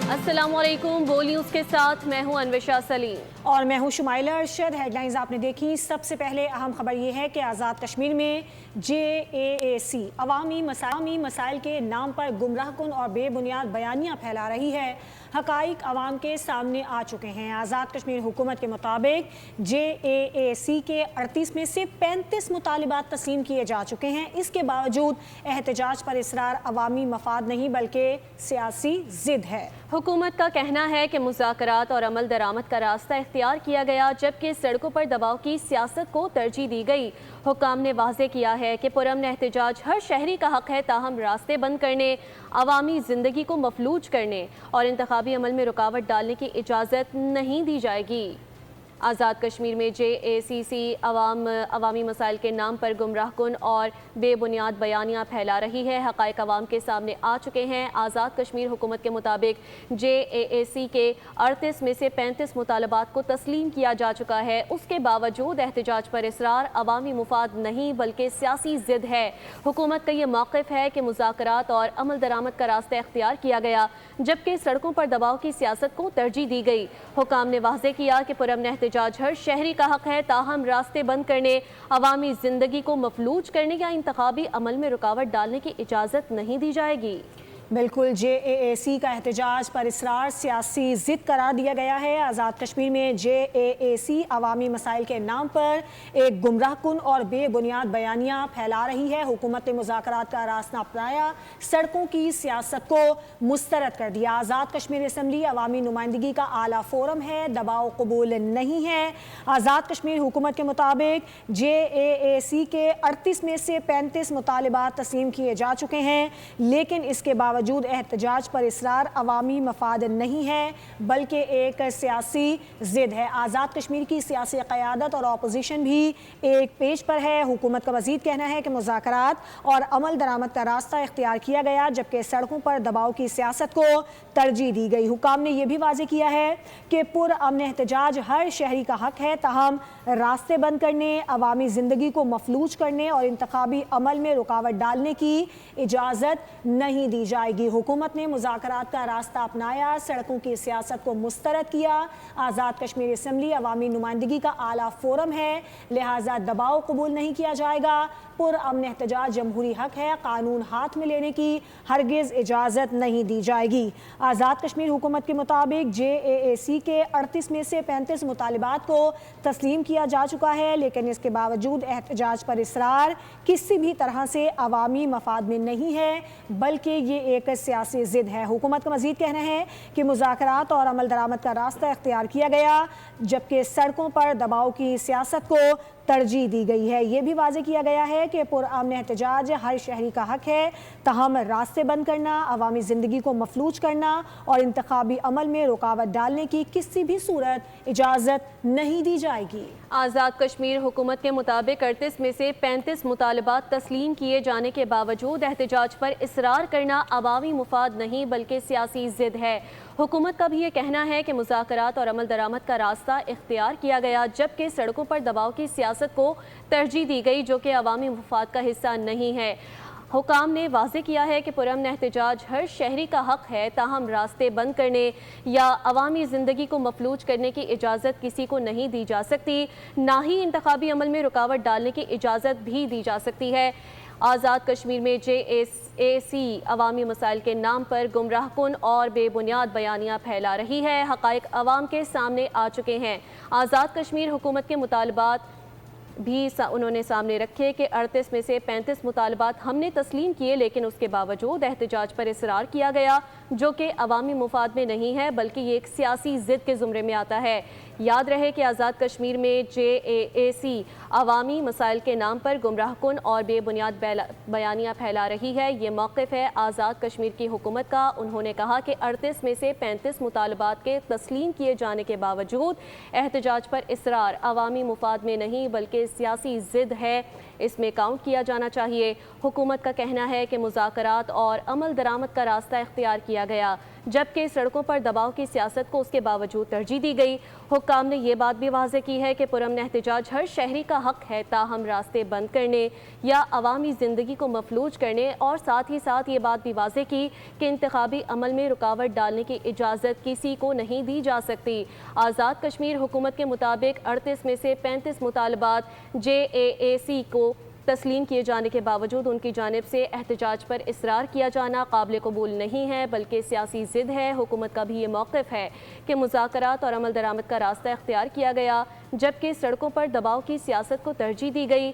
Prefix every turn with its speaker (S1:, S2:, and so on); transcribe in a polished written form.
S1: अस्सलाम वालेकुम। बोल न्यूज़ के साथ मैं हूं अन्वेशा सलीम
S2: और मैं हूं शुमाइला अरशद। हेडलाइंस आपने देखी। सबसे पहले अहम खबर ये है कि आज़ाद कश्मीर में JAAC अवामी मसाइल के नाम पर गुमराहकुन और बेबुनियाद बयानियाँ फैला रही है। हक़ाइक़ अवाम के सामने आ चुके हैं। आज़ाद कश्मीर हुकूमत के मुताबिक JAAC के 38 में से 35 मुतालिबात तस्लीम किए जा चुके हैं। इसके बावजूद एहतजाज पर इसरार अवामी मफाद नहीं बल्कि सियासी ज़िद है।
S1: हुकूमत का कहना है कि मुज़ाकरात और अमल दरामद का रास्ता इख्तियार किया गया, जबकि सड़कों पर दबाव की सियासत को तरजीह दी गई। हुकाम ने वाज़ेह किया है कि पुरअमन एहतजाज हर शहरी का हक़ है, ताहम रास्ते बंद करने, अवामी ज़िंदगी को मफलूज करने और इंतखाबी अमल में रुकावट डालने की इजाज़त नहीं दी जाएगी। आज़ाद कश्मीर में JACC अवामी मसाइल के नाम पर गुमराहकुन और बेबुनियाद बयानियाँ फैला रही है। हक़ाइक़ अवाम के सामने आ चुके हैं। आज़ाद कश्मीर हुकूमत के मुताबिक JAAC के 38 में से 35 मुतालबात को तस्लीम किया जा चुका है। उसके बावजूद एहतजाज पर इसरार अवामी मुफाद नहीं बल्कि सियासी ज़िद है। हुकूमत का ये मौक़िफ़ है कि मुज़ाकरात और अमल दरामद का रास्ता इख्तियार किया गया, जबकि सड़कों पर दबाव की सियासत को तरजीह दी गई। हुकाम ने वाज़ेह किया कि पुरअमन एहतजाज हर शहरी का हक़ है, ताहम रास्ते बंद करने, अवामी ज़िंदगी को मफलूज करने या इंतखाबी अमल में रुकावट डालने की इजाज़त नहीं दी जाएगी।
S2: बिल्कुल, JAAC का एहतजाज पर इसरार सियासी ज़िद करार दिया गया है। आज़ाद कश्मीर में JAAC अवामी मसाइल के नाम पर एक गुमराहकुन और बेबुनियाद बयानियाँ फैला रही है। हुकूमत ने मुज़ाकरात का रास्ता अपनाया, सड़कों की सियासत को मुस्तरद कर दिया। आज़ाद कश्मीर असम्बली अवामी नुमाइंदगी का आला फोरम है, दबाव कबूल नहीं है। आज़ाद कश्मीर हुकूमत के मुताबिक JAAC के 38 में से 35 मुतालिबात तस्लीम किए जा चुके हैं, लेकिन इसके बावजूद एहतजाज पर इसरार अवामी मफाद नहीं है बल्कि एक सियासी ज़िद है। आज़ाद कश्मीर की सियासी क़यादत और अपोजिशन भी एक पेज पर है। हुकूमत का मज़ीद कहना है कि मुज़ाकरात और अमल दरामद का रास्ता इख्तियार किया गया, जबकि सड़कों पर दबाव की सियासत को तरजीह दी गई। हुकाम ने यह भी वाज़ेह किया है कि पुरअमन एहतजाज हर शहरी का हक़ है, ताहम रास्ते बंद करने, अवामी ज़िंदगी को मफलूज करने और इंतखाबी अमल में रुकावट डालने की इजाज़त नहीं दी जाएगी। हुकूमत ने मुज़ाकरात का रास्ता अपनाया, सड़कों की सियासत को मुस्तरद किया। आज़ाद कश्मीर असम्बली अवामी नुमाइंदगी का आला फोरम है, लिहाजा दबाव कबूल नहीं किया जाएगा। पुरअमन एहतजाज जमहूरी हक़ है, कानून हाथ में लेने की हरगिज़ इजाज़त नहीं दी जाएगी। आज़ाद कश्मीर हुकूमत के मुताबिक JAAC के 38 में से 35 मुतालिबात को तस्लीम किया जा चुका है, लेकिन इसके बावजूद एहतजाज पर इसरार किसी भी तरह से अवामी मफाद में नहीं है बल्कि ये एक सियासी ज़िद है। हुकूमत का मज़ीद कहना है कि मुज़ाकरात और अमल दरामद का रास्ता इख्तियार किया गया, जबकि सड़कों पर दबाव की सियासत को तरजीह दी गई है। ये भी वाज़ेह किया गया है कि पुरअमन एहतजाज हर शहरी का हक़ है, ताहम रास्ते बंद करना, अवामी ज़िंदगी को मफलूज करना और इंतखाबी अमल में रुकावट डालने की किसी भी सूरत इजाज़त नहीं दी जाएगी।
S1: आज़ाद कश्मीर हुकूमत के मुताबिक 38 में से 35 मुतालबात तस्लीम किए जाने के बावजूद एहतजाज पर इसरार करना अवामी मुफाद नहीं बल्कि सियासी ज़िद है। हुकूमत का भी ये कहना है कि मुज़ाकरात और अमल दरामद का रास्ता इख्तियार किया गया, जबकि सड़कों पर दबाव की सियासत को तरजीह दी गई, जो कि अवामी मुफाद का हिस्सा नहीं है। हुकाम ने वाज़ेह किया है कि पुरअमन एहतजाज हर शहरी का हक़ है, ताहम रास्ते बंद करने या अवामी ज़िंदगी को मफलूज करने की इजाज़त किसी को नहीं दी जा सकती, ना ही इंतखाबी अमल में रुकावट डालने की इजाज़त भी दी जा सकती है। आज़ाद कश्मीर में JAAC अवामी मसाइल के नाम पर गुमराहकुन और बेबुनियाद बयानियाँ फैला रही है। हक़ाइक़ अवाम के सामने आ चुके हैं। आज़ाद कश्मीर हुकूमत के मुतालबात भी उन्होंने सामने रखे कि 38 में से 35 मुतालबात हमने तस्लीम किए, लेकिन उसके बावजूद एहतजाज पर इसरार किया गया, जो कि अवामी मुफाद में नहीं है बल्कि ये एक सियासी ज़िद के ज़ुमरे में आता है। याद रहे कि आज़ाद कश्मीर में JAAC अवामी मसाइल के नाम पर गुमराहकुन और बेबुनियाद बयानियाँ फैला रही है। ये मौक़िफ़ है आज़ाद कश्मीर की हुकूमत का। उन्होंने कहा कि 38 में से 35 मुतालबात के तस्लीम किए जाने के बावजूद एहतजाज पर इसरार अवामी मुफाद में नहीं बल्कि सियासी ज़िद है, इसमें काउंट किया जाना चाहिए। हुकूमत का कहना है कि मुज़ाकरात और अमल दरामद का रास्ता इख्तियार किया کیا گیا جبکہ سڑکوں پر دباؤ کی سیاست کو اس کے باوجود ترجیح دی گئی۔ حکام نے یہ بات بھی واضح کی ہے کہ پرامن احتجاج ہر شہری کا حق ہے، تاہم راستے بند کرنے یا عوامی زندگی کو مفلوج کرنے اور ساتھ ہی ساتھ یہ بات بھی واضح کی کہ انتخابی عمل میں رکاوٹ ڈالنے کی اجازت کسی کو نہیں دی جا سکتی۔ آزاد کشمیر حکومت کے مطابق 38 میں سے 35 مطالبات JAAC کو تسلیم کیے جانے کے باوجود ان کی جانب سے احتجاج پر اصرار کیا جانا قابل قبول نہیں ہے بلکہ سیاسی ضد ہے۔ حکومت کا بھی یہ موقف ہے کہ مذاکرات اور عمل درآمد کا راستہ اختیار کیا گیا جبکہ سڑکوں پر دباؤ کی سیاست کو ترجیح دی گئی۔